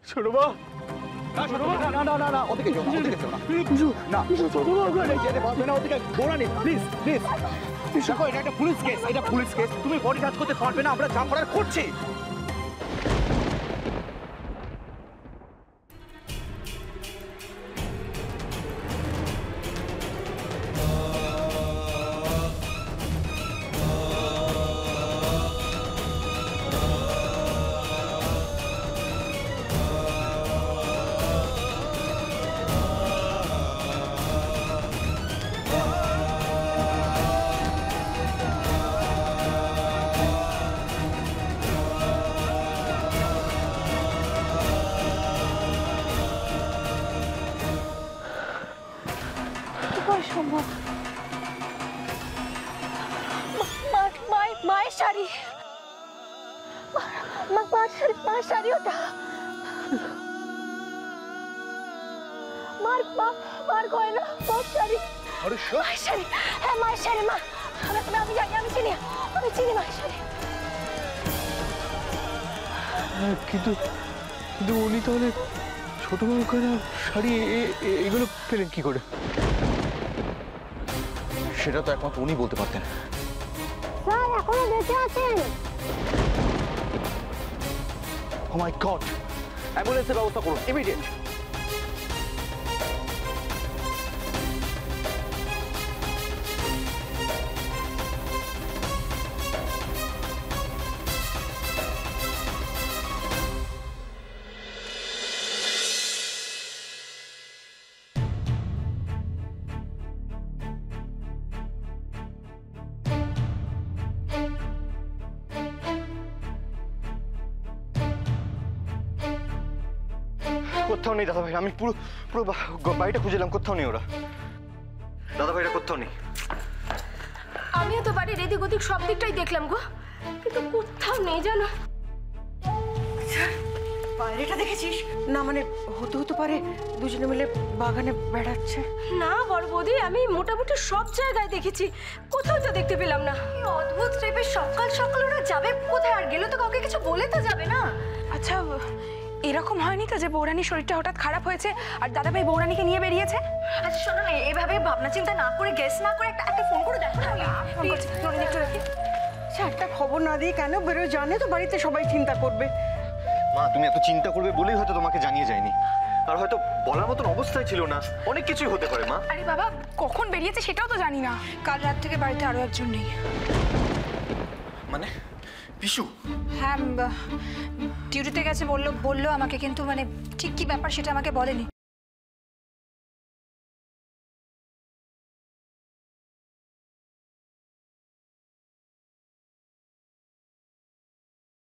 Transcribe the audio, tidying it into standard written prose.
ছোট মা, না না না না ওদিকে যেও না, ওদিকে যেও না। না ছোট মা ওখানে যেতে পারবে না ওদিকে। Borhani please please. দেখো এটা একটা পুলিশ কেস, এটা পুলিশ কেস। তুমি বডি টাচ করতে পারবে না, আমরা যা করার করছি। সম্ভব মায়ের শাড়ি, মায়ের শাড়ি ওটা মার গয়না, মার শাড়ি, মায়ের শাড়ি। হ্যাঁ মায়ের শাড়ি। মা আমি জানি, আমি চিনি মায়ের শাড়ি। কিন্তু কিন্তু উনি তাহলে ছোট মা ওখানে শাড়ি এগুলো পেলেন কি করে? সেটা তো একমাত্র উনি বলতে পারতেন। স্যার এখনো বেঁচে আছেন? ও মাই গড, অ্যাম্বুলেন্সের ব্যবস্থা করুন ইমিডিয়েট। কোথাও নেই দাদা ভাই, আমি পুরো পুরো বাড়িটা খুঁজলাম, কোথাও নেই ওরা। দাদা ভাইরা কোথাও নেই। আমিও তো বাড়ির এদিক ওদিক সব দিকটাই দেখলাম গো, কিন্তু কোথাও নেই জানো। বাইরেটা দেখেছিস? না মানে হতে পারে দুজনে মিলে বাগানে বেড়াচ্ছে। না বড় বৌদি, আমি মোটামুটি সব জায়গায় দেখেছি, কোথাও তো দেখতে পেলাম না। অদ্ভুত টাইপের সকাল সকাল ওরা যাবে কোথায়? আর গেলে তো কাউকে কিছু বলে তো যাবে না। আচ্ছা এরকম হয়নি তো যে বৌরানীর শরীরটা হঠাৎ খারাপ হয়েছে আর দাদাভাই বৌরানীকে নিয়ে বেরিয়েছে? আচ্ছা শোনো না, এভাবে ভাবনা চিন্তা না করে, গেস না করে একটা ফোন করে দেখো না। একটা খবর না দিয়ে কেন বেরোয়? জানে তো বাড়িতে সবাই চিন্তা করবে। মা তুমি এত চিন্তা করবে বলেই হয়তো তোমাকে জানিয়ে যায়নি, আর হয়তো বলার মতন অবস্থায় ছিল না। অনেক কিছুই হতে পারে মা। আরে বাবা, কখন বেরিয়েছে সেটাও তো জানি না। কাল রাত থেকে বাড়িতে আরো একজন নেই। মানে পিশু? হ্যাঁ ডিউটিতে গেছে বললো আমাকে, কিন্তু মানে ঠিক কি ব্যাপার সেটা আমাকে বলেনি।